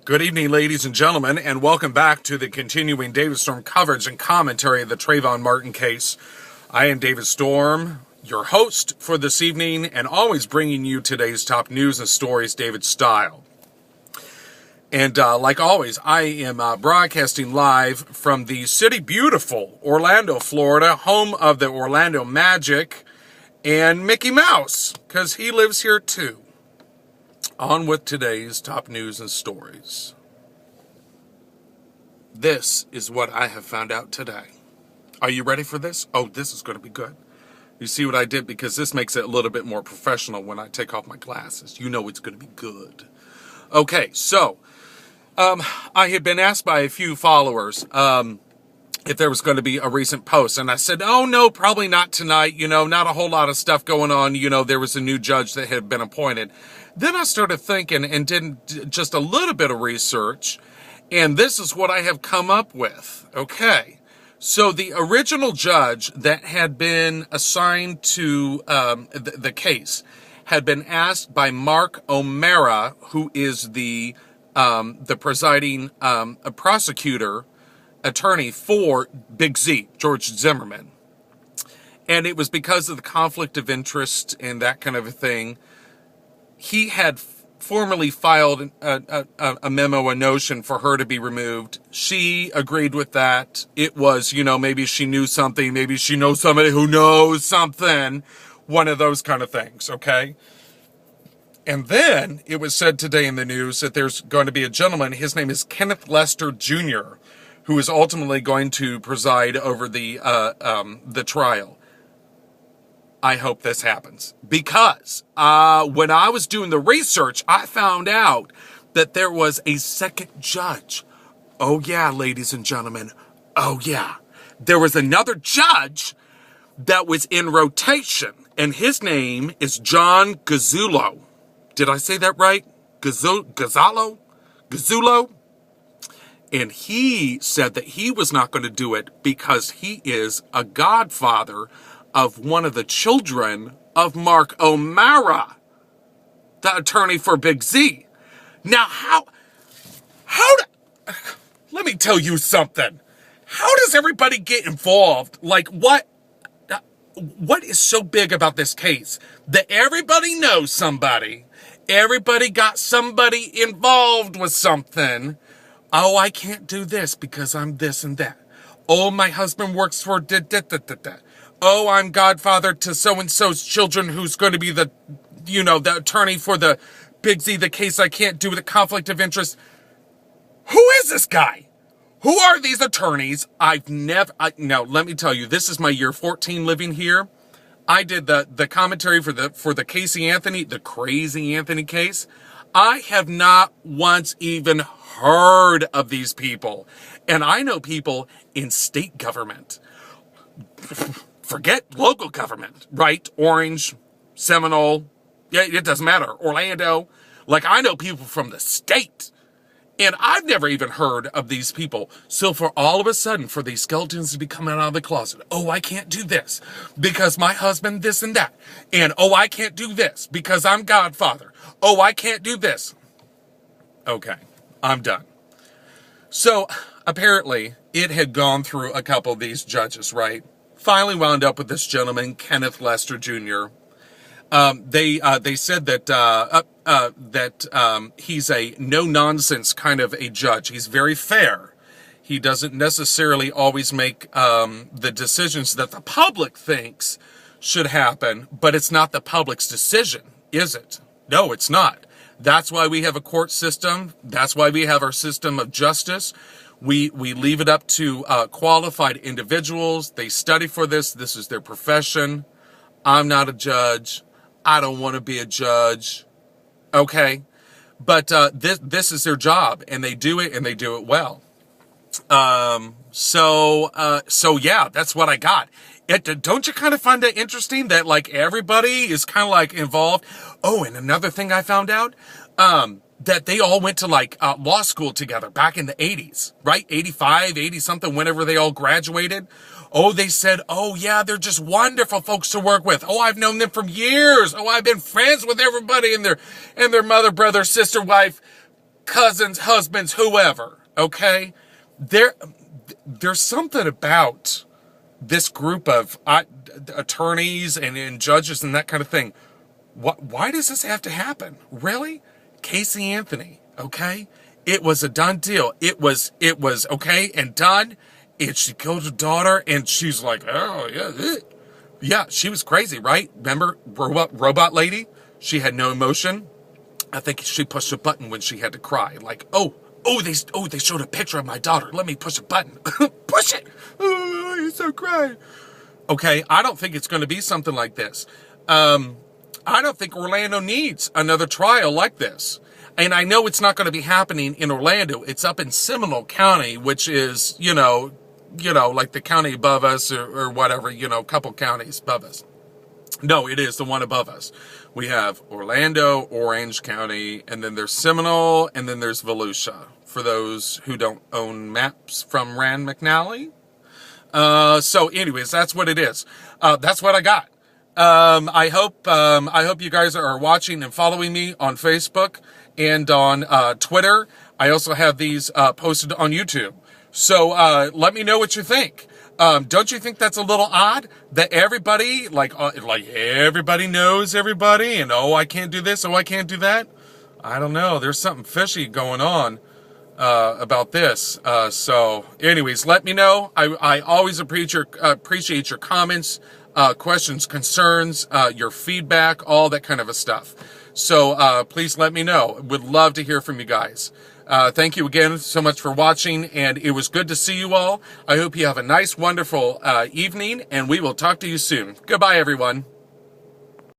Good evening, ladies and gentlemen, and welcome back to the continuing David Storm coverage and commentary of the Trayvon Martin case. I am David Storm, your host for this evening, and always bringing you today's top news and stories, David style. And like always, I am broadcasting live from the city beautiful Orlando, Florida, home of the Orlando Magic and Mickey Mouse, because he lives here too. On with today's top news and stories. This is what I have found out today. Are you ready for this? Oh, this is going to be good. You see what I did? Because this makes it a little bit more professional when I take off my glasses. You know it's going to be good. Okay, so I had been asked by a few followers if there was going to be a recent post. And I said, oh, no, probably not tonight. You know, not a whole lot of stuff going on. You know, there was a new judge that had been appointed. Then I started thinking and did just a little bit of research, and this is what I have come up with. Okay, so the original judge that had been assigned to the case had been asked by Mark O'Mara, who is the presiding prosecutor attorney for Big Z, George Zimmerman. And it was because of the conflict of interest and that kind of a thing. He had formally filed a memo, a notion for her to be removed. She agreed with that. It was, you know, maybe she knew something. Maybe she knows somebody who knows something. One of those kind of things, okay? And then it was said today in the news that there's going to be a gentleman. His name is Kenneth Lester Jr., who is ultimately going to preside over the trial. I hope this happens, because when I was doing the research, I found out that there was a second judge. Oh yeah, ladies and gentlemen. Oh yeah. There was another judge that was in rotation, and his name is John Gazzullo. Did I say that right? Gazzullo? And he said that he was not going to do it because he is a godfather of one of the children of Mark O'Mara, the attorney for Big Z. Now, let me tell you something. How does everybody get involved? Like, what is so big about this case? That everybody knows somebody. Everybody got somebody involved with something. Oh, I can't do this because I'm this and that. Oh, my husband works for da-da-da-da-da. Oh, I'm godfather to so-and-so's children who's going to be the attorney for the Big Z, the case I can't do with a conflict of interest. Who is this guy? Who are these attorneys? Now, let me tell you, this is my year 14 living here. I did the commentary for the Casey Anthony, the crazy Anthony case. I have not once even heard of these people. And I know people in state government. Forget local government, right? Orange, Seminole, yeah, it doesn't matter. Orlando. Like, I know people from the state. And I've never even heard of these people. So for all of a sudden, for these skeletons to be coming out of the closet, oh, I can't do this because my husband this and that. And, oh, I can't do this because I'm godfather. Oh, I can't do this. Okay, I'm done. So apparently it had gone through a couple of these judges, right? Finally wound up with this gentleman, Kenneth Lester Jr. They said that he's a no-nonsense kind of a judge. He's very fair. He doesn't necessarily always make the decisions that the public thinks should happen, but it's not the public's decision, is it? No, it's not. That's why we have a court system. That's why we have our system of justice. We leave it up to qualified individuals. They study for this. This is their profession. I'm not a judge. I don't want to be a judge. Okay? But this is their job, and they do it, and they do it well. So yeah, that's what I got. Don't you kind of find it interesting that, like, everybody is kind of, like, involved? Oh, and another thing I found out, that they all went to, like, law school together back in the 80s, right? 85, 80-something, whenever they all graduated. Oh, they said, oh, yeah, they're just wonderful folks to work with. Oh, I've known them for years. Oh, I've been friends with everybody and their mother, brother, sister, wife. cousins, husbands, whoever, okay? There's something about this group of attorneys and judges and that kind of thing. Why does this have to happen? Really? Casey Anthony, okay? It was a done deal. It was okay and done. And she killed her daughter, and she's like, oh, yeah. Yeah, she was crazy, right? Remember, robot lady? She had no emotion. I think she pushed a button when she had to cry. Like, they showed a picture of my daughter. Let me push a button. Push it. Oh, you're so crying. Okay, I don't think it's going to be something like this. I don't think Orlando needs another trial like this. And I know it's not going to be happening in Orlando. It's up in Seminole County, which is, like the county above us or whatever, a couple counties above us. No, it is the one above us. We have Orlando, Orange County, and then there's Seminole, and then there's Volusia, for those who don't own maps from Rand McNally. So anyways, that's what it is. That's what I got. I hope you guys are watching and following me on Facebook and on Twitter. I also have these posted on YouTube. So let me know what you think. Don't you think that's a little odd that everybody, like everybody knows everybody, and I can't do this, I can't do that? I don't know. There's something fishy going on about this. So anyways, let me know. I always appreciate your comments, questions, concerns, your feedback, all that kind of a stuff. So please let me know. Would love to hear from you guys. Thank you again so much for watching, and it was good to see you all. I hope you have a nice, wonderful evening, and we will talk to you soon. Goodbye, everyone.